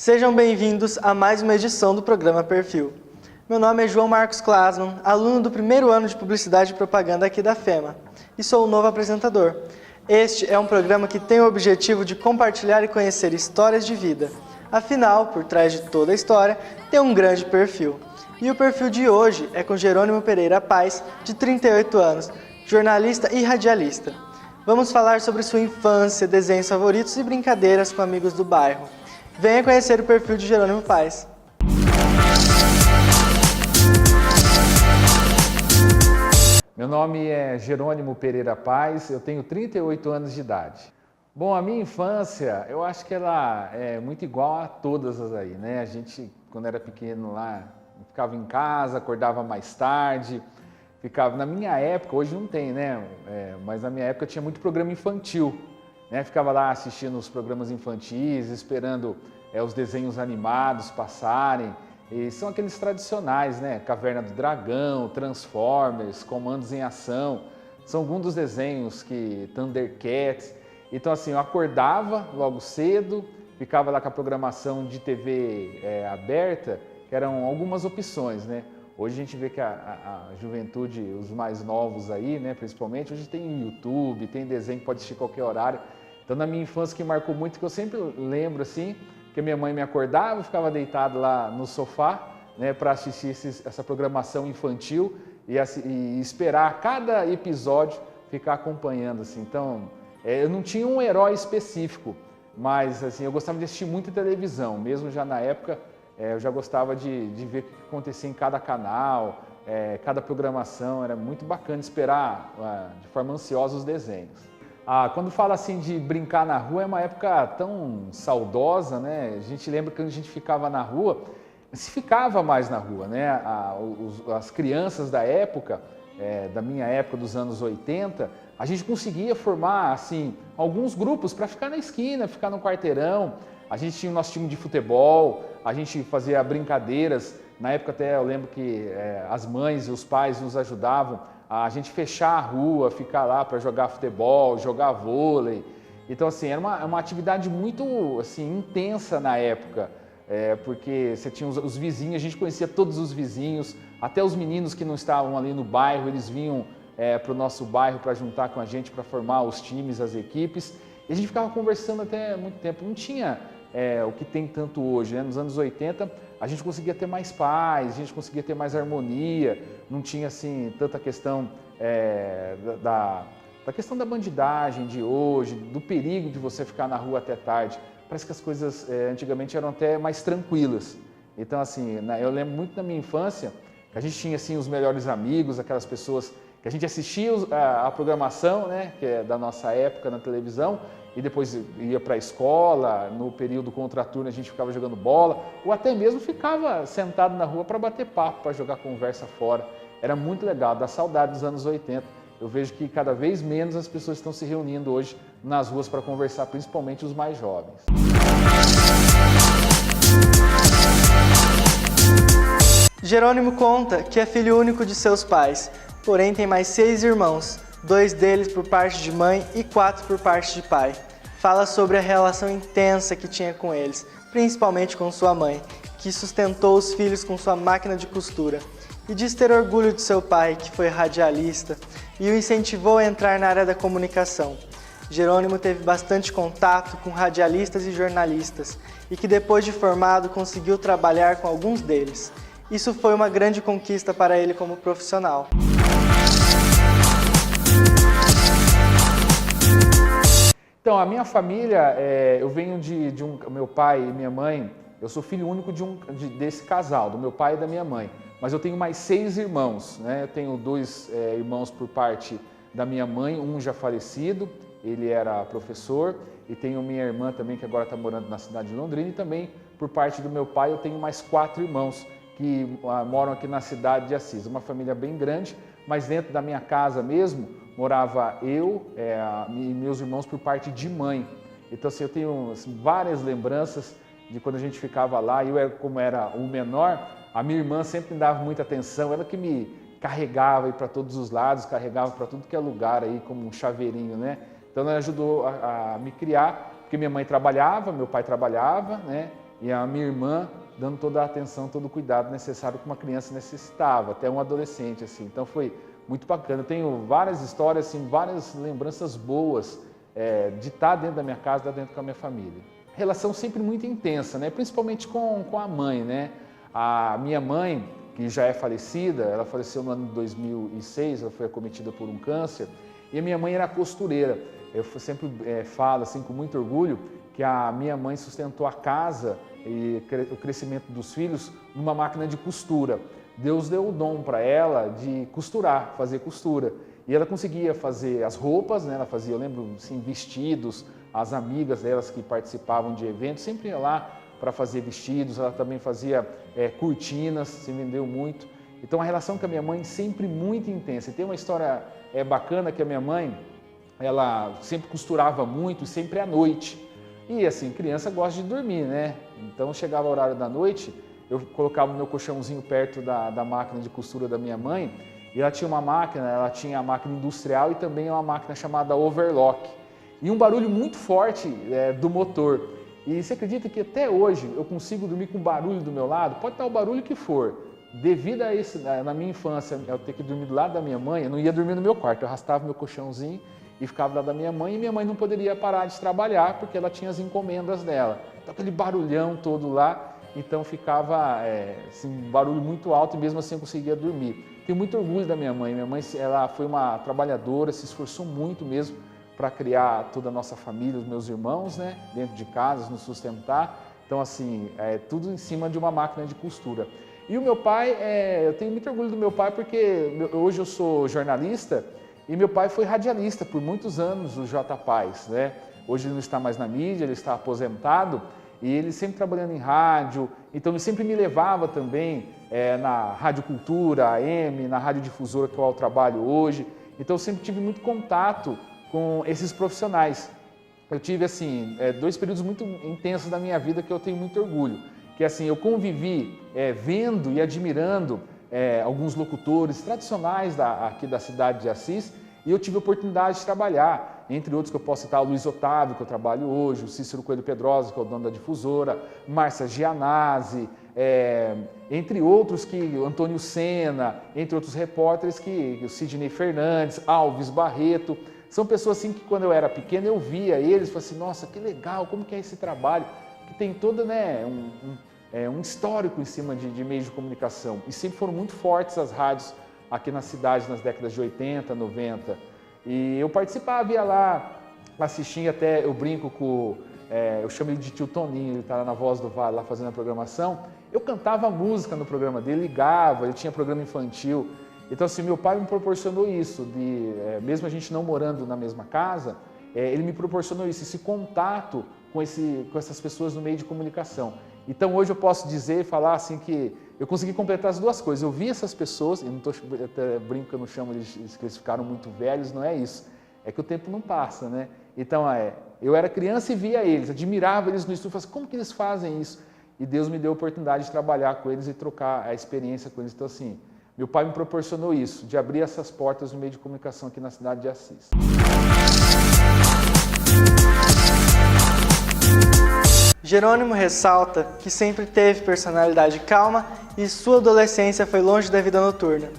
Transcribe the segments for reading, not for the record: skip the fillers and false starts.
Sejam bem-vindos a mais uma edição do programa Perfil. Meu nome é João Marcos Klasman, aluno do primeiro ano de Publicidade e Propaganda aqui da FEMA, e sou o novo apresentador. Este é um programa que tem o objetivo de compartilhar e conhecer histórias de vida. Afinal, por trás de toda a história, tem um grande perfil. E o perfil de hoje é com Jerônimo Pereira Paes, de 38 anos, jornalista e radialista. Vamos falar sobre sua infância, desenhos favoritos e brincadeiras com amigos do bairro. Venha conhecer o perfil de Jerônimo Paes. Meu nome é Jerônimo Pereira Paes, eu tenho 38 anos de idade. Bom, a minha infância, eu acho que ela é muito igual a todas as aí, né? A gente, quando era pequeno lá, ficava em casa, acordava mais tarde, ficava... Na minha época, hoje não tem, né? Mas na minha época tinha muito programa infantil, né? Ficava lá assistindo os programas infantis, esperando os desenhos animados passarem. E são aqueles tradicionais, né? Caverna do Dragão, Transformers, Comandos em Ação. São alguns dos desenhos que... Thundercats. Então, assim, eu acordava logo cedo, ficava lá com a programação de TV aberta, que eram algumas opções, né? Hoje a gente vê que a juventude, os mais novos aí, né, principalmente, hoje tem YouTube, tem desenho que pode assistir qualquer horário. Então, na minha infância, que marcou muito, que eu sempre lembro, assim, que a minha mãe me acordava, eu ficava deitado lá no sofá, né, para assistir essa programação infantil e esperar cada episódio ficar acompanhando, assim. Então, eu não tinha um herói específico, mas assim, eu gostava de assistir muita televisão, mesmo já na época, eu já gostava de ver o que acontecia em cada canal, cada programação, era muito bacana esperar de forma ansiosa os desenhos. Quando fala assim de brincar na rua, é uma época tão saudosa, né? A gente lembra que quando a gente ficava na rua, se ficava mais na rua, né? As crianças da época, da minha época dos anos 80, a gente conseguia formar assim, alguns grupos para ficar na esquina, ficar no quarteirão. A gente tinha o nosso time de futebol, a gente fazia brincadeiras. Na época até eu lembro que as mães e os pais nos ajudavam a gente fechar a rua, ficar lá para jogar futebol, jogar vôlei. Então assim, era uma atividade muito assim, intensa na época, porque você tinha os vizinhos, a gente conhecia todos os vizinhos, até os meninos que não estavam ali no bairro, eles vinham para o nosso bairro para juntar com a gente, para formar os times, as equipes. E a gente ficava conversando até muito tempo. Não tinha o que tem tanto hoje, né? Nos anos 80 a gente conseguia ter mais paz, a gente conseguia ter mais harmonia, não tinha assim tanta questão da questão da bandidagem de hoje, do perigo de você ficar na rua até tarde. Parece que as coisas antigamente eram até mais tranquilas. Então assim, eu lembro muito da minha infância que a gente tinha assim os melhores amigos, aquelas pessoas que a gente assistia a programação, né, que é da nossa época na televisão, e depois ia para a escola, no período contraturno a gente ficava jogando bola, ou até mesmo ficava sentado na rua para bater papo, para jogar conversa fora. Era muito legal, dá saudade dos anos 80. Eu vejo que cada vez menos as pessoas estão se reunindo hoje nas ruas para conversar, principalmente os mais jovens. Jerônimo conta que é filho único de seus pais, porém tem mais 6 irmãos, 2 deles por parte de mãe e 4 por parte de pai. Fala sobre a relação intensa que tinha com eles, principalmente com sua mãe, que sustentou os filhos com sua máquina de costura. E diz ter orgulho de seu pai, que foi radialista, e o incentivou a entrar na área da comunicação. Jerônimo teve bastante contato com radialistas e jornalistas, e que depois de formado conseguiu trabalhar com alguns deles. Isso foi uma grande conquista para ele como profissional. Então, a minha família, eu venho de meu pai e minha mãe, eu sou filho único desse casal, do meu pai e da minha mãe, mas eu tenho mais 6 irmãos, né? Eu tenho 2 irmãos por parte da minha mãe, um já falecido, ele era professor, e tenho minha irmã também, que agora está morando na cidade de Londrina, e também por parte do meu pai eu tenho mais 4 irmãos que moram aqui na cidade de Assis, uma família bem grande, mas dentro da minha casa mesmo, morava eu e meus irmãos por parte de mãe. Então assim, eu tenho assim, várias lembranças de quando a gente ficava lá, como era o menor, a minha irmã sempre me dava muita atenção, ela que me carregava para todos os lados, carregava para tudo que é lugar aí, como um chaveirinho, né? Então ela ajudou a me criar, porque minha mãe trabalhava, meu pai trabalhava, né? e a minha irmã dando toda a atenção, todo o cuidado necessário que uma criança necessitava, até um adolescente, assim. Então foi muito bacana. Eu tenho várias histórias, assim, várias lembranças boas de estar dentro da minha casa, estar dentro com a minha família. Relação sempre muito intensa, né? Principalmente com a mãe, né? A minha mãe, que já é falecida, ela faleceu no ano de 2006, ela foi acometida por um câncer, e a minha mãe era costureira. Eu sempre falo assim, com muito orgulho, que a minha mãe sustentou a casa e o crescimento dos filhos numa máquina de costura. Deus deu o dom para ela de costurar, fazer costura. E ela conseguia fazer as roupas, né? Ela fazia, eu lembro, assim, vestidos, as amigas delas que participavam de eventos, sempre ia lá para fazer vestidos, ela também fazia cortinas, se vendeu muito. Então a relação com a minha mãe sempre muito intensa. E tem uma história bacana que a minha mãe, ela sempre costurava muito, sempre à noite. E assim, criança gosta de dormir, né? Então chegava o horário da noite, eu colocava o meu colchãozinho perto da máquina de costura da minha mãe, e ela tinha uma máquina, ela tinha a máquina industrial e também uma máquina chamada overlock. E um barulho muito forte do motor. E você acredita que até hoje eu consigo dormir com barulho do meu lado? Pode estar o barulho que for. Devido a isso, na minha infância, eu ter que dormir do lado da minha mãe, eu não ia dormir no meu quarto, eu arrastava meu colchãozinho e ficava do lado da minha mãe, e minha mãe não poderia parar de trabalhar porque ela tinha as encomendas dela. Então aquele barulhão todo lá, então ficava assim, um barulho muito alto e mesmo assim eu conseguia dormir. Tenho muito orgulho da minha mãe. Minha mãe, ela foi uma trabalhadora, se esforçou muito mesmo para criar toda a nossa família, os meus irmãos, né, dentro de casa, nos sustentar. Então, assim, tudo em cima de uma máquina de costura. E o meu pai, eu tenho muito orgulho do meu pai porque hoje eu sou jornalista e meu pai foi radialista por muitos anos, o J. Paz, né? Hoje ele não está mais na mídia, ele está aposentado e ele sempre trabalhando em rádio, então ele sempre me levava também na Rádio Cultura, AM, na Rádio Difusora que eu trabalho hoje. Então eu sempre tive muito contato com esses profissionais. Eu tive, assim, 2 períodos muito intensos da minha vida que eu tenho muito orgulho. Que, assim, eu convivi vendo e admirando alguns locutores tradicionais aqui da cidade de Assis, e eu tive a oportunidade de trabalhar, entre outros que eu posso citar o Luiz Otávio, que eu trabalho hoje, o Cícero Coelho Pedrosa, que é o dono da Difusora, Márcia Gianazzi, entre outros que o Antônio Sena, entre outros repórteres o Sidney Fernandes, Alves Barreto. São pessoas assim que quando eu era pequeno eu via eles e falei assim, nossa, que legal, como que é esse trabalho? Que tem todo, né, um histórico em cima de meios de comunicação. E sempre foram muito fortes as rádios aqui na cidade nas décadas de 80, 90. E eu participava, ia lá, assistia até, eu brinco com, eu chamo ele de tio Toninho, ele está lá na Voz do Vale, lá fazendo a programação. Eu cantava música no programa dele, ligava, eu tinha programa infantil. Então, assim, meu pai me proporcionou isso, mesmo a gente não morando na mesma casa, ele me proporcionou isso, esse contato com essas pessoas no meio de comunicação. Então, hoje eu posso dizer e falar assim que eu consegui completar as duas coisas. Eu vi essas pessoas, e não estou brinco que eu não chamo eles que eles ficaram muito velhos, não é isso. É que o tempo não passa, né? Então, eu era criança e via eles, admirava eles no estúdio, falava assim, como que eles fazem isso? E Deus me deu a oportunidade de trabalhar com eles e trocar a experiência com eles. Então, assim, meu pai me proporcionou isso, de abrir essas portas no meio de comunicação aqui na cidade de Assis. Jerônimo ressalta que sempre teve personalidade calma e sua adolescência foi longe da vida noturna.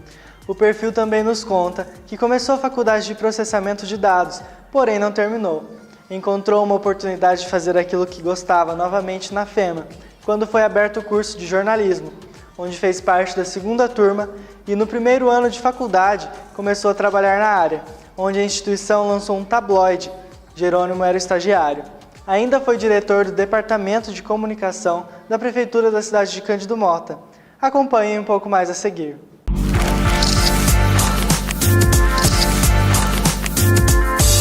O perfil também nos conta que começou a faculdade de processamento de dados, porém não terminou. Encontrou uma oportunidade de fazer aquilo que gostava novamente na FEMA, quando foi aberto o curso de jornalismo, onde fez parte da 2ª turma e no primeiro ano de faculdade começou a trabalhar na área, onde a instituição lançou um tabloide. Jerônimo era estagiário. Ainda foi diretor do Departamento de Comunicação da Prefeitura da cidade de Cândido Mota. Acompanhe um pouco mais a seguir.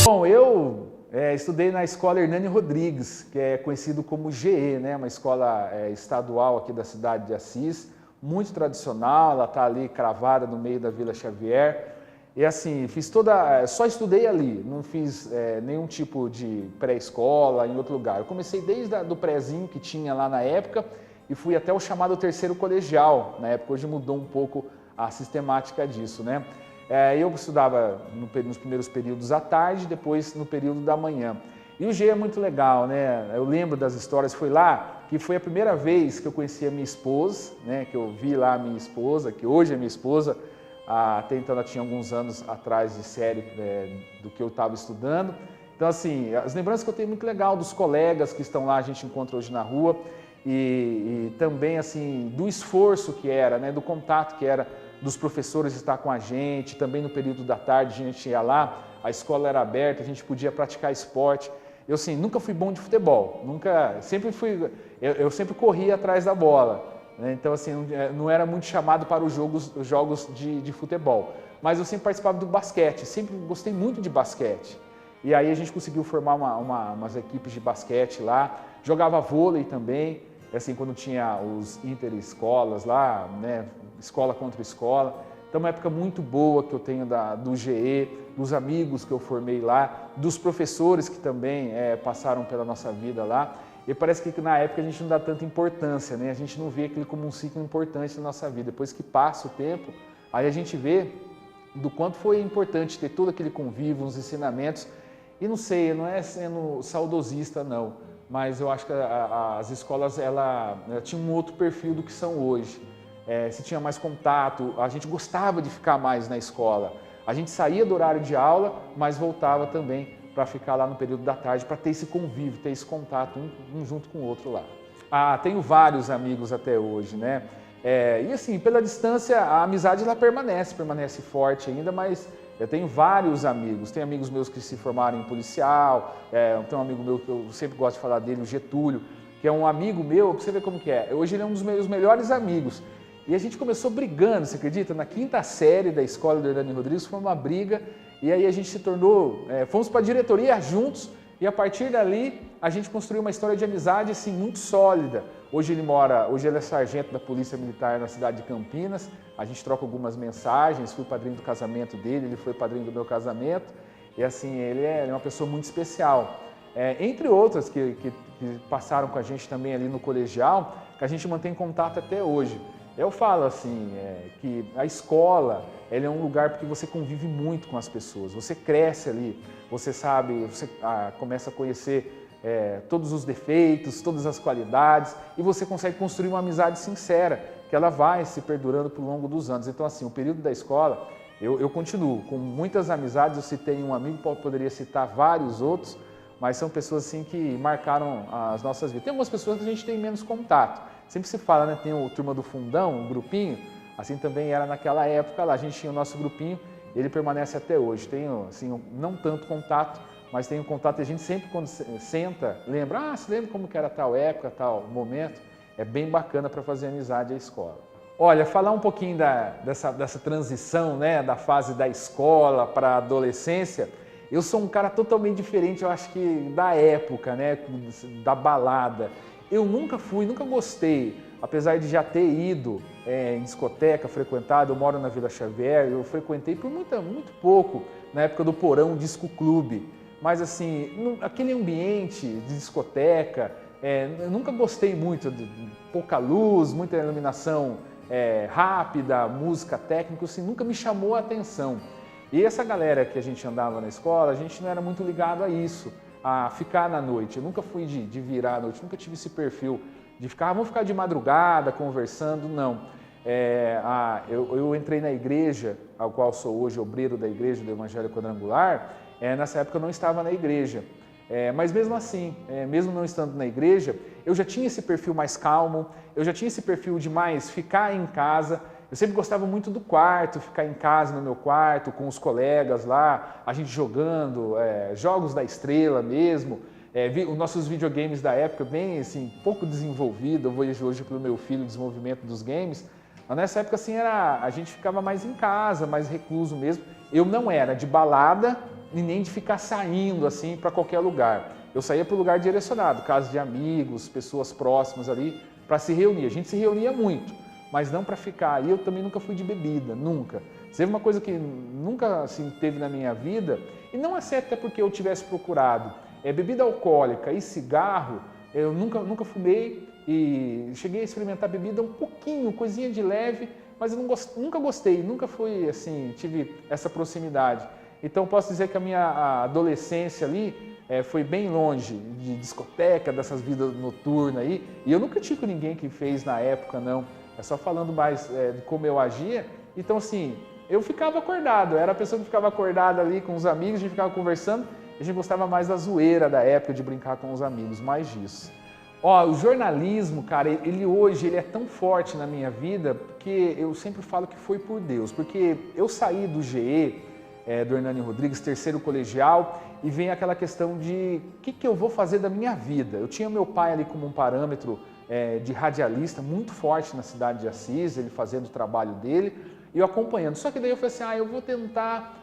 Bom, eu estudei na escola Hernani Rodrigues, que é conhecido como GE, né? Uma escola estadual aqui da cidade de Assis, muito tradicional, ela está ali cravada no meio da Vila Xavier. E assim, só estudei ali, não fiz nenhum tipo de pré-escola em outro lugar. Eu comecei desde o prézinho que tinha lá na época e fui até o chamado 3º colegial, na época. Hoje mudou um pouco a sistemática disso, né? Eu estudava nos primeiros períodos à tarde, depois no período da manhã. E o G é muito legal, né? Eu lembro das histórias, foi lá que foi a primeira vez que eu conheci a minha esposa, né? Que eu vi lá a minha esposa, que hoje é minha esposa, até então ela tinha alguns anos atrás de série do que eu estava estudando. Então, assim, as lembranças que eu tenho muito legal dos colegas que estão lá, a gente encontra hoje na rua, e também, assim, do esforço que era, né? Do contato que era dos professores estar com a gente, também no período da tarde a gente ia lá, a escola era aberta, a gente podia praticar esporte. Eu, assim, nunca fui bom de futebol, eu sempre corria atrás da bola, né? Então, assim, não era muito chamado para os jogos de futebol, mas eu sempre participava do basquete, sempre gostei muito de basquete. E aí a gente conseguiu formar umas equipes de basquete lá, jogava vôlei também, assim, quando tinha os interescolas lá, né, escola contra escola. Então, uma época muito boa que eu tenho do GE, dos amigos que eu formei lá, dos professores que também passaram pela nossa vida lá. E parece que na época a gente não dá tanta importância, né? A gente não vê aquilo como um ciclo importante na nossa vida. Depois que passa o tempo, aí a gente vê do quanto foi importante ter todo aquele convívio, os ensinamentos. E não sei, não é sendo saudosista não, mas eu acho que as escolas ela tinham um outro perfil do que são hoje. Se tinha mais contato, a gente gostava de ficar mais na escola. A gente saía do horário de aula, mas voltava também para ficar lá no período da tarde, para ter esse convívio, ter esse contato um junto com o outro lá. Tenho vários amigos até hoje, né? E assim, pela distância, a amizade ela permanece forte ainda, mas eu tenho vários amigos. Tem amigos meus que se formaram em policial, tem um amigo meu que eu sempre gosto de falar dele, o Getúlio, que é um amigo meu, para você ver como que é. Hoje ele é um dos meus melhores amigos. E a gente começou brigando, você acredita? Na 5ª série da escola do Hernani Rodrigues foi uma briga, e aí a gente se tornou, fomos para a diretoria juntos, e a partir dali a gente construiu uma história de amizade assim, muito sólida. Hoje ele é sargento da Polícia Militar na cidade de Campinas, a gente troca algumas mensagens, fui padrinho do casamento dele, ele foi padrinho do meu casamento, e assim, ele é uma pessoa muito especial. Entre outras que passaram com a gente também ali no colegial, que a gente mantém contato até hoje. Eu falo assim, que a escola ela é um lugar porque você convive muito com as pessoas, você cresce ali, você sabe, você começa a conhecer todos os defeitos, todas as qualidades e você consegue construir uma amizade sincera, que ela vai se perdurando por longo dos anos. Então assim, o período da escola, eu continuo com muitas amizades, eu citei um amigo, poderia citar vários outros, mas são pessoas assim que marcaram as nossas vidas. Tem algumas pessoas que a gente tem menos contato. Sempre se fala, né? Tem o Turma do Fundão, um grupinho, assim também era naquela época lá, a gente tinha o nosso grupinho, ele permanece até hoje. Tenho, assim, não tanto contato, mas tenho contato e a gente sempre quando senta, lembra, você lembra como que era tal época, tal momento? É bem bacana para fazer amizade à escola. Olha, falar um pouquinho dessa transição, né, da fase da escola para a adolescência, eu sou um cara totalmente diferente, eu acho que da época, né, da balada. Eu nunca gostei, apesar de já ter ido em discoteca, frequentado, eu moro na Vila Xavier, eu frequentei por muito pouco, na época do Porão Disco Clube. Mas assim, aquele ambiente de discoteca, eu nunca gostei muito, de pouca luz, muita iluminação rápida, música técnica, assim, nunca me chamou a atenção. E essa galera que a gente andava na escola, a gente não era muito ligado a isso, a ficar na noite. Eu nunca fui de virar à noite, nunca tive esse perfil de ficar, vamos ficar de madrugada conversando, não. Eu entrei na igreja, ao qual sou hoje obreiro da igreja do Evangelho Quadrangular, nessa época eu não estava na igreja. Mas mesmo assim, mesmo não estando na igreja, eu já tinha esse perfil mais calmo, eu já tinha esse perfil de mais ficar em casa. Eu sempre gostava muito do quarto, ficar em casa, no meu quarto, com os colegas lá, a gente jogando, jogos da estrela mesmo, os nossos videogames da época bem assim, pouco desenvolvido, eu vejo hoje pelo meu filho o desenvolvimento dos games, mas nessa época assim, a gente ficava mais em casa, mais recluso mesmo. Eu não era de balada e nem de ficar saindo assim para qualquer lugar. Eu saía para o lugar direcionado, casa de amigos, pessoas próximas ali, para se reunir. A gente se reunia muito, mas não para ficar. E eu também nunca fui de bebida, nunca. Teve uma coisa que nunca assim, teve na minha vida, e não é certo até porque eu tivesse procurado. Bebida alcoólica e cigarro, eu nunca fumei e cheguei a experimentar bebida um pouquinho, coisinha de leve, mas eu nunca gostei, nunca fui assim, tive essa proximidade. Então posso dizer que a minha adolescência ali foi bem longe de discoteca, dessas vidas noturnas aí, e eu não critico ninguém que fez na época, não. É só falando mais de como eu agia. Então, assim, eu ficava acordado, eu era a pessoa que ficava acordada ali com os amigos, a gente ficava conversando, e a gente gostava mais da zoeira da época, de brincar com os amigos, mais disso. Ó, o jornalismo, cara, hoje ele é tão forte na minha vida, porque eu sempre falo que foi por Deus, porque eu saí do GE, do Hernani Rodrigues, terceiro colegial, e vem aquela questão de o que eu vou fazer da minha vida. Eu tinha meu pai ali como um parâmetro de radialista muito forte na cidade de Assis, ele fazendo o trabalho dele e eu acompanhando. Só que daí eu falei assim, eu vou tentar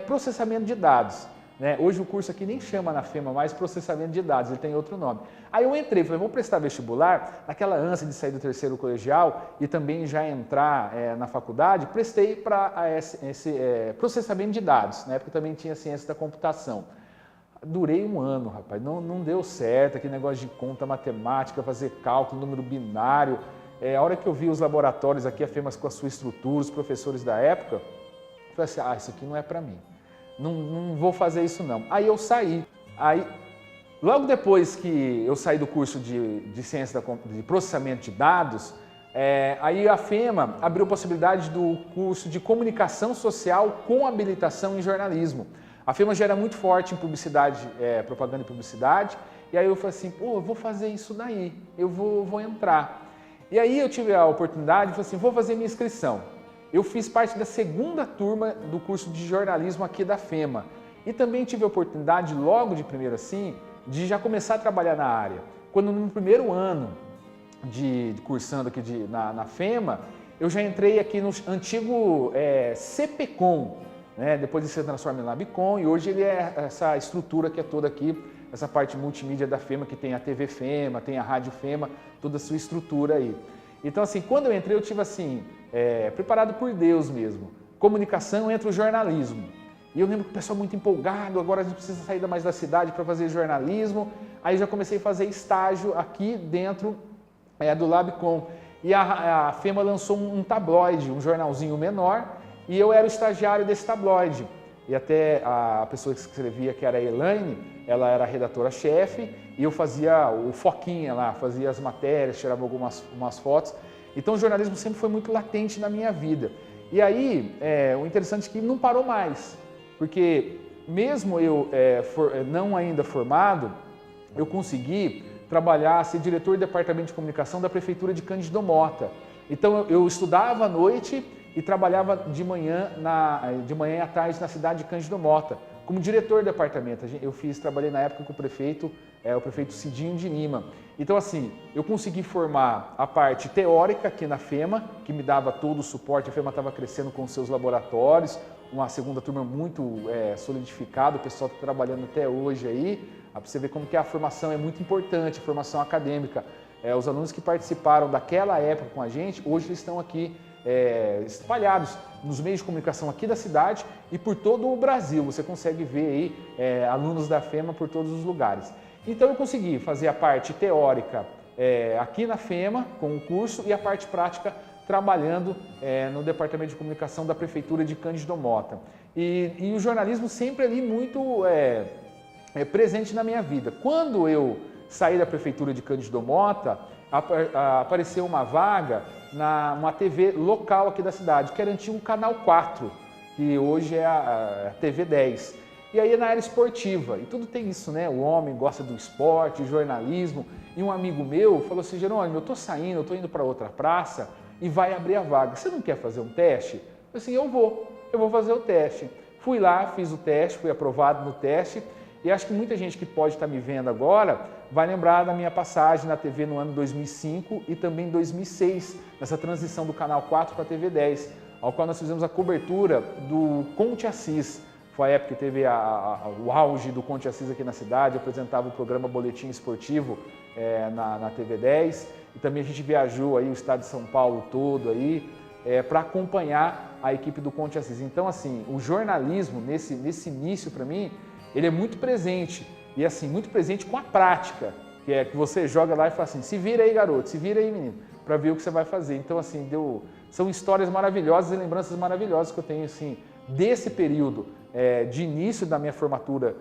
processamento de dados. Né? Hoje o curso aqui nem chama na FEMA mais processamento de dados, ele tem outro nome. Aí eu entrei, falei, vou prestar vestibular, naquela ânsia de sair do terceiro colegial e também já entrar na faculdade, prestei para esse processamento de dados, na época também tinha ciência da computação. Durei um ano, rapaz, não deu certo, aquele negócio de conta matemática, fazer cálculo, número binário. A hora que eu vi os laboratórios aqui, a FEMA com a sua estrutura, os professores da época, eu falei assim, isso aqui não é para mim. Não vou fazer isso não. Aí eu saí. Aí, logo depois que eu saí do curso de ciência de processamento de dados, aí a FEMA abriu a possibilidade do curso de comunicação social com habilitação em jornalismo. A FEMA já era muito forte em publicidade, propaganda e publicidade, e aí eu falei assim, eu vou fazer isso daí, eu vou entrar. E aí eu tive a oportunidade, falei assim, vou fazer minha inscrição. Eu fiz parte da segunda turma do curso de jornalismo aqui da FEMA. E também tive a oportunidade, logo de primeiro assim, de já começar a trabalhar na área. Quando no primeiro ano de cursando aqui na FEMA, eu já entrei aqui no antigo CPCom, né? Depois ele se transforma em Labcom e hoje ele é essa estrutura que é toda aqui, essa parte multimídia da FEMA, que tem a TV FEMA, tem a Rádio FEMA, toda a sua estrutura aí. Então assim, quando eu entrei eu tive assim, preparado por Deus mesmo, comunicação entre o jornalismo. E eu lembro que o pessoal muito empolgado, agora a gente precisa sair mais da cidade para fazer jornalismo. Aí já comecei a fazer estágio aqui dentro do Labcom. E a FEMA lançou um tabloide, um jornalzinho menor, e eu era o estagiário desse tabloide. E até a pessoa que escrevia, que era a Elaine, ela era a redatora-chefe, e eu fazia o foquinha lá, fazia as matérias, tirava umas fotos. Então o jornalismo sempre foi muito latente na minha vida. E aí, o interessante é que não parou mais, porque mesmo eu não ainda formado, eu consegui trabalhar, ser diretor do departamento de comunicação da prefeitura de Cândido Mota. Então eu estudava à noite e trabalhava de manhã e à tarde na cidade de Cândido Mota, como diretor do departamento. Trabalhei na época com o prefeito Cidinho de Lima. Então assim, eu consegui formar a parte teórica aqui na FEMA, que me dava todo o suporte. A FEMA estava crescendo com seus laboratórios, uma segunda turma muito solidificada, o pessoal está trabalhando até hoje aí, para você ver como que a formação é muito importante, a formação acadêmica. Os alunos que participaram daquela época com a gente, hoje eles estão aqui espalhados nos meios de comunicação aqui da cidade e por todo o Brasil. Você consegue ver aí alunos da FEMA por todos os lugares. Então eu consegui fazer a parte teórica aqui na FEMA com o curso e a parte prática trabalhando no departamento de comunicação da prefeitura de Cândido Mota. E o jornalismo sempre ali muito presente na minha vida. Quando eu saí da prefeitura de Cândido Mota, apareceu uma vaga numa TV local aqui da cidade, que era antigo Canal 4, que hoje é a TV 10. E aí na área esportiva, e tudo tem isso, né? O homem gosta do esporte, jornalismo. E um amigo meu falou assim, Jerônimo, eu estou saindo, eu estou indo para outra praça e vai abrir a vaga. Você não quer fazer um teste? Eu falei assim, eu vou fazer o teste. Fui lá, fiz o teste, fui aprovado no teste. E acho que muita gente que pode estar me vendo agora vai lembrar da minha passagem na TV no ano 2005 e também 2006, nessa transição do Canal 4 para a TV 10, ao qual nós fizemos a cobertura do Conte Assis. Foi a época que teve o auge do Conte Assis aqui na cidade, apresentava o programa Boletim Esportivo na TV 10, e também a gente viajou aí o estado de São Paulo todo aí para acompanhar a equipe do Conte Assis. Então assim, o jornalismo nesse início para mim, ele é muito presente, e assim, muito presente com a prática, que você joga lá e fala assim, se vira aí garoto, se vira aí menino, para ver o que você vai fazer. Então assim, são histórias maravilhosas e lembranças maravilhosas que eu tenho assim, desse período de início da minha formatura,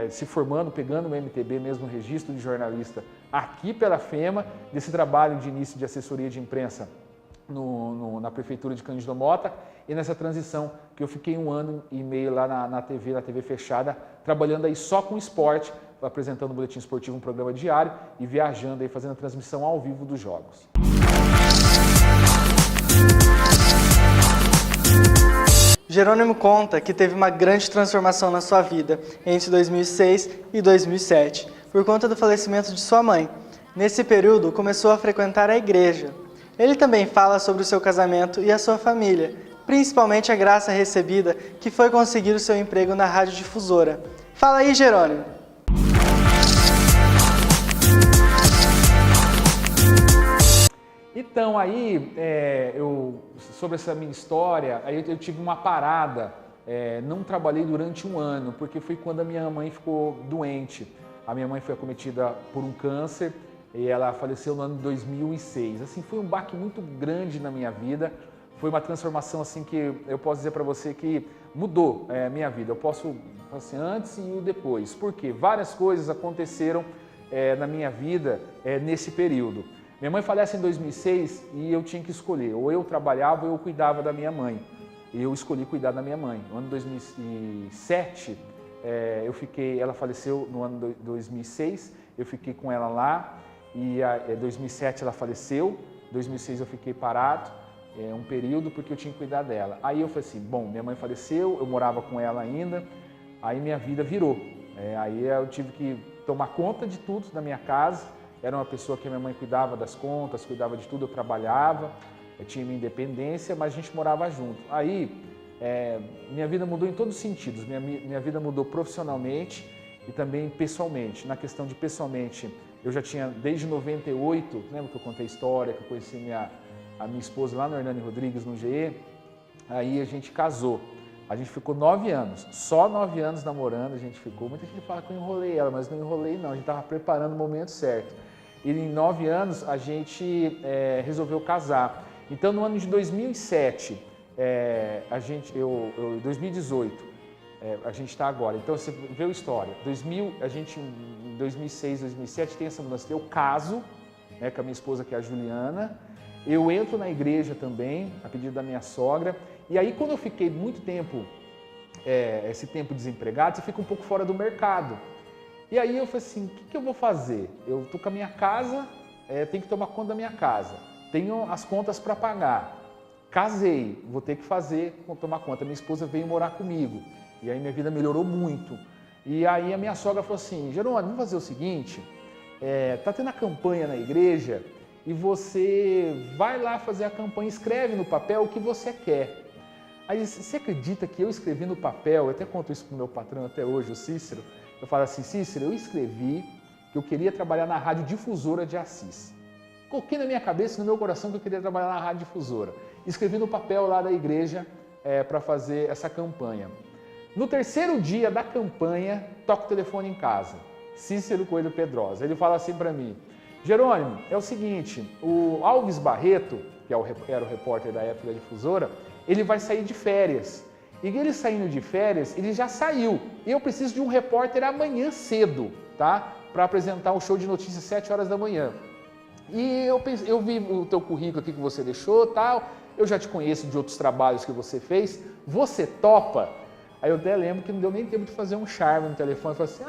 se formando, pegando o MTB mesmo, o registro de jornalista, aqui pela FEMA, desse trabalho de início de assessoria de imprensa na Prefeitura de Cândido Mota, e nessa transição que eu fiquei 1 ano e meio lá na TV fechada, trabalhando aí só com esporte, apresentando o Boletim Esportivo, um programa diário, e viajando aí, fazendo a transmissão ao vivo dos jogos. Jerônimo conta que teve uma grande transformação na sua vida entre 2006 e 2007, por conta do falecimento de sua mãe. Nesse período, começou a frequentar a igreja. Ele também fala sobre o seu casamento e a sua família, principalmente a graça recebida que foi conseguir o seu emprego na Rádio Difusora. Fala aí, Jerônimo! Então, aí, sobre essa minha história, aí eu tive uma parada, não trabalhei durante 1 ano, porque foi quando a minha mãe ficou doente. A minha mãe foi acometida por um câncer e ela faleceu no ano de 2006. Assim, foi um baque muito grande na minha vida, foi uma transformação assim que eu posso dizer para você que mudou a minha vida. Eu posso falar assim, antes e o depois, porque várias coisas aconteceram na minha vida nesse período. Minha mãe falece em 2006 e eu tinha que escolher, ou eu trabalhava ou eu cuidava da minha mãe. E eu escolhi cuidar da minha mãe. No ano de 2007, ela faleceu no ano de 2006, eu fiquei com ela lá, e em 2007 ela faleceu, em 2006 eu fiquei parado, um período, porque eu tinha que cuidar dela. Aí eu falei assim, bom, minha mãe faleceu, eu morava com ela ainda, aí minha vida virou. Aí eu tive que tomar conta de tudo da minha casa. Era uma pessoa que a minha mãe cuidava das contas, cuidava de tudo, eu trabalhava, eu tinha minha independência, mas a gente morava junto. Aí, minha vida mudou em todos os sentidos. Minha vida mudou profissionalmente e também pessoalmente. Na questão de pessoalmente, eu já tinha, desde 98, lembra que eu contei a história, que eu conheci a minha esposa lá no Hernani Rodrigues, no GE? Aí a gente casou. A gente ficou 9 anos, só 9 anos namorando a gente ficou. Muita gente fala que eu enrolei ela, mas não enrolei não, a gente estava preparando o momento certo. E em 9 anos a gente resolveu casar. Então no ano de 2007, 2018, a gente está agora. Então você vê a história. Em 2006, 2007 tem essa mudança. Eu caso, com a minha esposa que é a Juliana. Eu entro na igreja também, a pedido da minha sogra. E aí quando eu fiquei muito tempo, esse tempo desempregado, você fica um pouco fora do mercado. E aí eu falei assim, o que eu vou fazer? Eu estou com a minha casa, tenho que tomar conta da minha casa, tenho as contas para pagar, casei, vou ter que tomar conta. Minha esposa veio morar comigo e aí minha vida melhorou muito. E aí a minha sogra falou assim, Jerônimo, vamos fazer o seguinte, tá tendo a campanha na igreja e você vai lá fazer a campanha, escreve no papel o que você quer. Aí você acredita que eu escrevi no papel, eu até conto isso para o meu patrão até hoje, o Cícero, eu falo assim, Cícero, eu escrevi que eu queria trabalhar na Rádio Difusora de Assis. Coloquei na minha cabeça, no meu coração, que eu queria trabalhar na Rádio Difusora. Escrevi no papel lá da igreja para fazer essa campanha. No terceiro dia da campanha, toca o telefone em casa. Cícero Coelho Pedrosa. Ele fala assim para mim, Jerônimo, é o seguinte, o Alves Barreto, que era o repórter da época da Difusora, ele vai sair de férias. E ele saindo de férias, ele já saiu. E eu preciso de um repórter amanhã cedo, tá? Para apresentar um show de notícias às 7 horas da manhã. E eu vi o teu currículo aqui que você deixou, tal. Eu já te conheço de outros trabalhos que você fez. Você topa? Aí eu até lembro que não deu nem tempo de fazer um charme no telefone. Eu falei assim,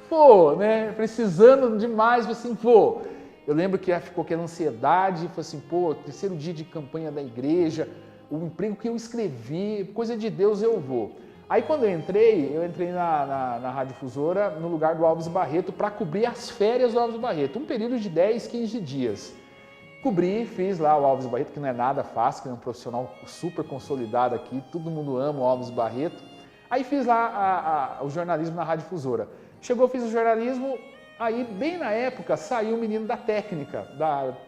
pô, né? Precisando demais, assim, pô. Eu lembro que ficou aquela ansiedade, falei assim, pô, terceiro dia de campanha da igreja, o emprego que eu escrevi, coisa de Deus, eu vou. Aí quando eu entrei na Rádio Difusora no lugar do Alves Barreto para cobrir as férias do Alves Barreto, um período de 10, 15 dias. Cobri, fiz lá o Alves Barreto, que não é nada fácil, que é um profissional super consolidado aqui, todo mundo ama o Alves Barreto. Aí fiz lá o jornalismo na Rádio Difusora. Chegou, fiz o jornalismo, aí bem na época saiu o menino da técnica,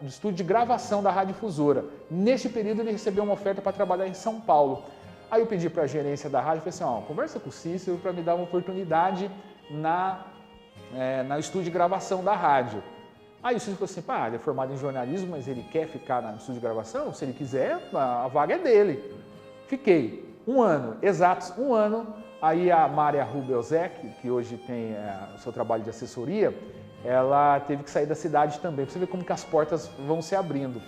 do estúdio de gravação da Rádio Difusora. Neste período ele recebeu uma oferta para trabalhar em São Paulo. Aí eu pedi para a gerência da rádio, falei assim, conversa com o Cícero para me dar uma oportunidade na estúdio de gravação da rádio. Aí o Cícero falou assim, ele é formado em jornalismo, mas ele quer ficar no estúdio de gravação? Se ele quiser, a vaga é dele. Fiquei. Um ano, exatos um ano, aí a Mária Rubelzec, que hoje tem o seu trabalho de assessoria, ela teve que sair da cidade também, para você ver como que as portas vão se abrindo.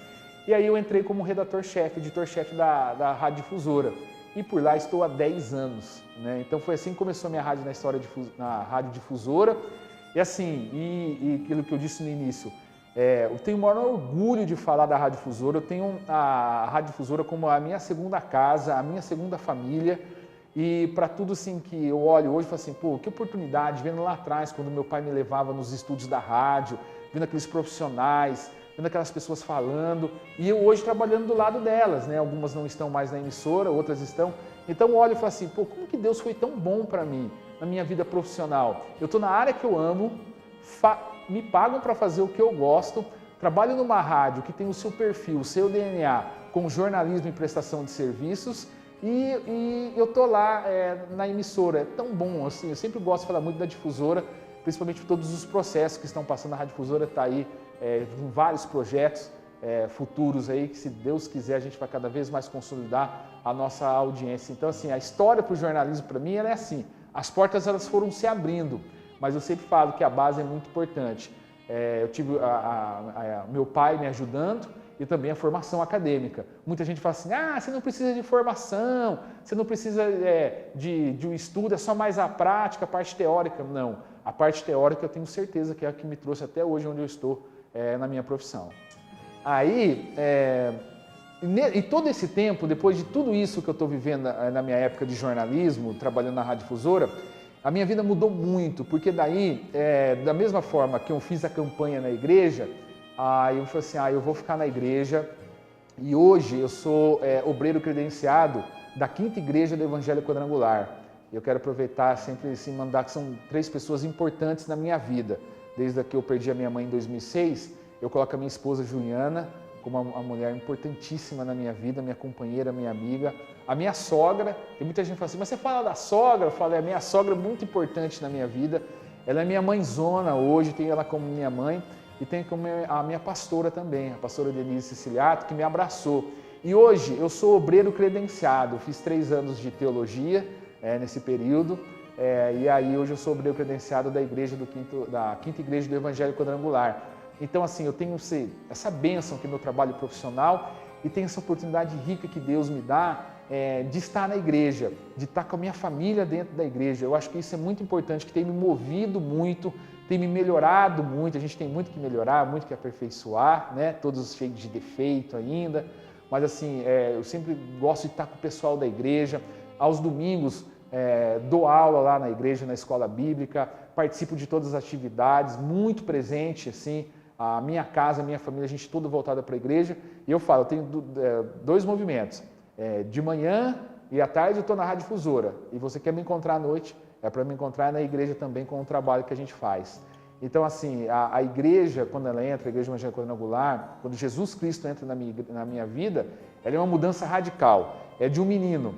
E aí eu entrei como redator-chefe, editor-chefe da Rádio Difusora. E por lá estou há 10 anos, né? Então foi assim que começou a minha rádio na Rádio Difusora. E assim, e aquilo que eu disse no início, eu tenho o maior orgulho de falar da Rádio Difusora. Eu tenho a Rádio Difusora como a minha segunda casa, a minha segunda família. E para tudo assim que eu olho hoje, eu falo assim, pô, que oportunidade, vendo lá atrás, quando meu pai me levava nos estúdios da rádio, vendo aqueles profissionais, vendo aquelas pessoas falando, e eu hoje trabalhando do lado delas, né? Algumas não estão mais na emissora, outras estão. Então eu olho e falo assim, pô, como que Deus foi tão bom para mim na minha vida profissional? Eu estou na área que eu amo, me pagam para fazer o que eu gosto, trabalho numa rádio que tem o seu perfil, o seu DNA, com jornalismo e prestação de serviços, e eu estou lá na emissora. É tão bom, assim, eu sempre gosto de falar muito da Difusora, principalmente por todos os processos que estão passando. A Rádio Difusora está aí com vários projetos futuros aí, que se Deus quiser a gente vai cada vez mais consolidar a nossa audiência. Então assim, a história para o jornalismo para mim ela é assim, as portas elas foram se abrindo, mas eu sempre falo que a base é muito importante. Eu tive meu pai me ajudando e também a formação acadêmica. Muita gente fala assim, você não precisa de formação, você não precisa de um estudo, é só mais a prática, a parte teórica. Não, a parte teórica eu tenho certeza que é a que me trouxe até hoje onde eu estou na minha profissão. Aí, e todo esse tempo, depois de tudo isso que eu estou vivendo na minha época de jornalismo, trabalhando na Rádio Difusora, a minha vida mudou muito, porque daí, da mesma forma que eu fiz a campanha na igreja, aí eu falei assim, eu vou ficar na igreja, e hoje eu sou obreiro credenciado da 5ª Igreja do Evangelho Quadrangular. Eu quero aproveitar sempre assim, mandar que são 3 pessoas importantes na minha vida. Desde que eu perdi a minha mãe em 2006, eu coloco a minha esposa Juliana como uma mulher importantíssima na minha vida, minha companheira, minha amiga. A minha sogra, tem muita gente que fala assim, mas você fala da sogra? Eu falo, a minha sogra é muito importante na minha vida. Ela é minha mãezona hoje, tenho ela como minha mãe. E tenho como a minha pastora também, a pastora Denise Siciliato, que me abraçou. E hoje eu sou obreiro credenciado, eu fiz 3 anos de teologia nesse período. E aí hoje eu sou obreiro credenciado da da 5ª Igreja do Evangelho Quadrangular. Então assim, eu tenho essa bênção que é meu trabalho profissional e tenho essa oportunidade rica que Deus me dá de estar na igreja, de estar com a minha família dentro da igreja. Eu acho que isso é muito importante, que tem me movido muito, tem me melhorado muito. A gente tem muito que melhorar, muito que aperfeiçoar, né? Todos cheios de defeito ainda, mas assim, eu sempre gosto de estar com o pessoal da igreja. Aos domingos, dou aula lá na igreja, na escola bíblica, participo de todas as atividades, muito presente, assim, a minha casa, a minha família, a gente toda voltada para a igreja. E eu falo, eu tenho 2 movimentos, de manhã e à tarde eu estou na Rádio Difusora, e você quer me encontrar à noite, é para me encontrar na igreja também com o trabalho que a gente faz. Então assim, a igreja, quando ela entra, a Igreja Evangélica Quadrangular, quando Jesus Cristo entra na minha vida, ela é uma mudança radical, é de um menino,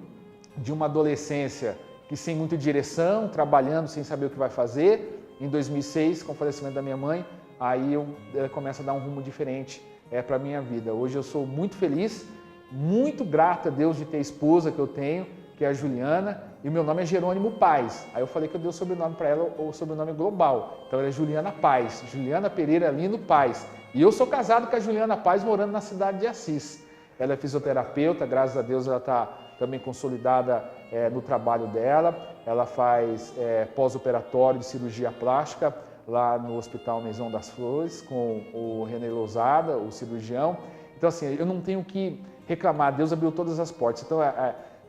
de uma adolescência que sem muita direção, trabalhando sem saber o que vai fazer. Em 2006, com o falecimento da minha mãe, aí eu começo a dar um rumo diferente para a minha vida. Hoje eu sou muito feliz, muito grato a Deus de ter a esposa que eu tenho, que é a Juliana, e o meu nome é Jerônimo Paes. Aí eu falei que eu dei o sobrenome para ela, o sobrenome global. Então ela é Juliana Paes, Juliana Pereira Lino Paes. E eu sou casado com a Juliana Paes, morando na cidade de Assis. Ela é fisioterapeuta, graças a Deus ela está também consolidada no trabalho dela. Ela faz pós-operatório de cirurgia plástica lá no Hospital Maison das Flores, com o René Lousada, o cirurgião. Então assim, eu não tenho que reclamar, Deus abriu todas as portas. Então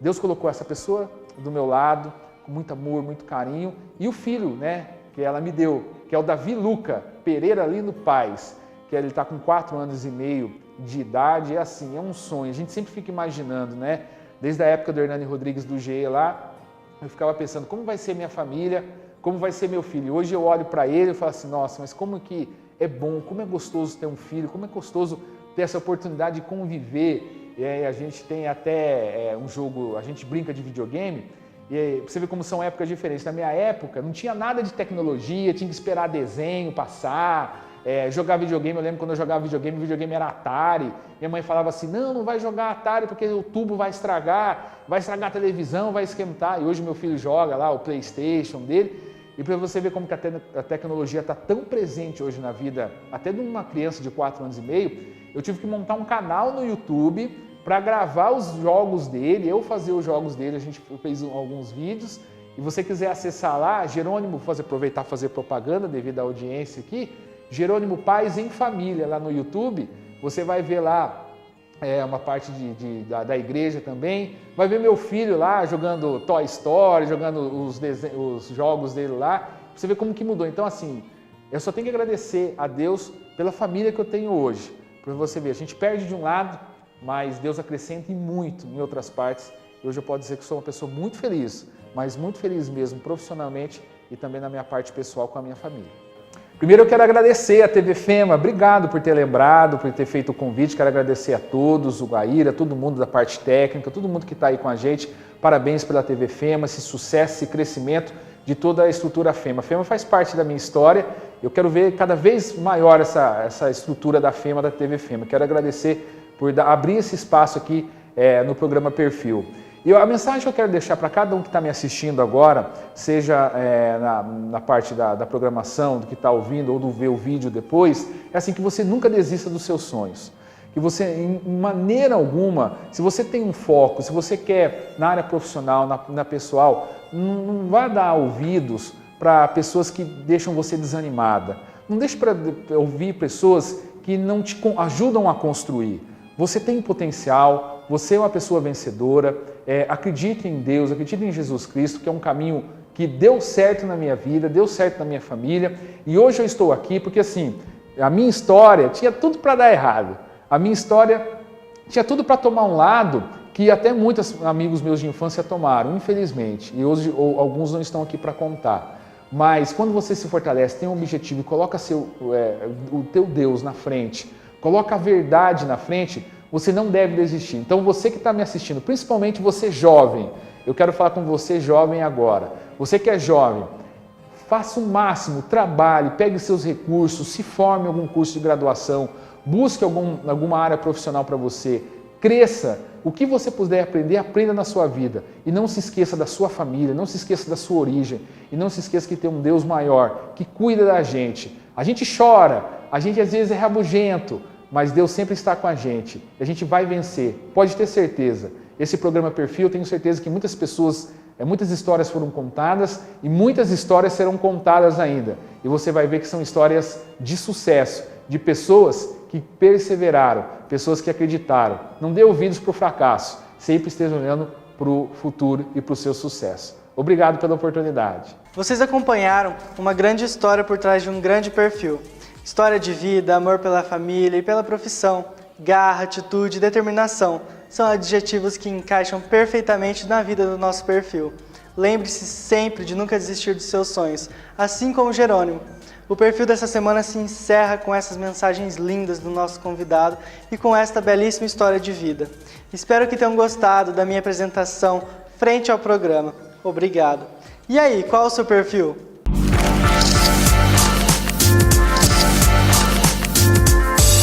Deus colocou essa pessoa do meu lado, com muito amor, muito carinho, e o filho, né, que ela me deu, que é o Davi Luca Pereira Lino Paes, que ele está com 4 anos e meio de idade. É assim, é um sonho, a gente sempre fica imaginando, né, desde a época do Hernani Rodrigues do GE lá, eu ficava pensando, como vai ser minha família, como vai ser meu filho. Hoje eu olho para ele e falo assim, nossa, mas como que é bom, como é gostoso ter um filho, como é gostoso ter essa oportunidade de conviver. E aí a gente tem até um jogo, a gente brinca de videogame, e aí você vê como são épocas diferentes. Na minha época não tinha nada de tecnologia, tinha que esperar desenho passar, jogar videogame. Eu lembro quando eu jogava videogame era Atari. Minha mãe falava assim, não vai jogar Atari porque o tubo vai estragar a televisão, vai esquentar. E hoje meu filho joga lá o PlayStation dele. E para você ver como que a tecnologia está tão presente hoje na vida, até de uma criança de 4 anos e meio, eu tive que montar um canal no YouTube para gravar os jogos dele, eu fazer os jogos dele, a gente fez alguns vídeos. E você quiser acessar lá, Jerônimo, aproveitar e fazer propaganda devido à audiência aqui, Jerônimo Pais em Família, lá no YouTube, você vai ver lá uma parte da igreja também, vai ver meu filho lá jogando Toy Story, jogando os jogos dele lá, você vê como que mudou. Então assim, eu só tenho que agradecer a Deus pela família que eu tenho hoje, para você ver, a gente perde de um lado, mas Deus acrescenta muito em outras partes, e hoje eu posso dizer que sou uma pessoa muito feliz, mas muito feliz mesmo profissionalmente e também na minha parte pessoal com a minha família. Primeiro eu quero agradecer a TV Fema, obrigado por ter lembrado, por ter feito o convite, quero agradecer a todos, o Guaíra, todo mundo da parte técnica, todo mundo que está aí com a gente, parabéns pela TV Fema, esse sucesso, esse crescimento de toda a estrutura Fema. A Fema faz parte da minha história, eu quero ver cada vez maior essa estrutura da Fema, da TV Fema. Quero agradecer por abrir esse espaço aqui no programa Perfil. E a mensagem que eu quero deixar para cada um que está me assistindo agora, seja na parte da programação, do que está ouvindo ou do ver o vídeo depois, é assim, que você nunca desista dos seus sonhos. Que você, em maneira alguma, se você tem um foco, se você quer na área profissional, na pessoal, não vá dar ouvidos para pessoas que deixam você desanimada. Não deixe para ouvir pessoas que não te ajudam a construir. Você tem potencial, você é uma pessoa vencedora, acredite em Deus, acredite em Jesus Cristo, que é um caminho que deu certo na minha vida, deu certo na minha família, e hoje eu estou aqui porque assim, a minha história tinha tudo para dar errado, a minha história tinha tudo para tomar um lado que até muitos amigos meus de infância tomaram, infelizmente, e hoje alguns não estão aqui para contar. Mas quando você se fortalece, tem um objetivo e coloca o teu Deus na frente, coloca a verdade na frente, você não deve desistir. Então você que está me assistindo, principalmente você jovem, eu quero falar com você jovem agora. Você que é jovem, faça o máximo, trabalhe, pegue seus recursos, se forme em algum curso de graduação, busque alguma área profissional para você, cresça. O que você puder aprender, aprenda na sua vida. E não se esqueça da sua família, não se esqueça da sua origem, e não se esqueça que tem um Deus maior, que cuida da gente. A gente chora, a gente às vezes é rabugento, mas Deus sempre está com a gente e a gente vai vencer, pode ter certeza. Esse programa Perfil, eu tenho certeza que muitas pessoas, muitas histórias foram contadas e muitas histórias serão contadas ainda. E você vai ver que são histórias de sucesso, de pessoas que perseveraram, pessoas que acreditaram. Não dê ouvidos para o fracasso, sempre esteja olhando para o futuro e para o seu sucesso. Obrigado pela oportunidade. Vocês acompanharam uma grande história por trás de um grande perfil. História de vida, amor pela família e pela profissão, garra, atitude e determinação são adjetivos que encaixam perfeitamente na vida do nosso perfil. Lembre-se sempre de nunca desistir dos seus sonhos, assim como Jerônimo. O perfil dessa semana se encerra com essas mensagens lindas do nosso convidado e com esta belíssima história de vida. Espero que tenham gostado da minha apresentação frente ao programa. Obrigado. E aí, qual é o seu perfil?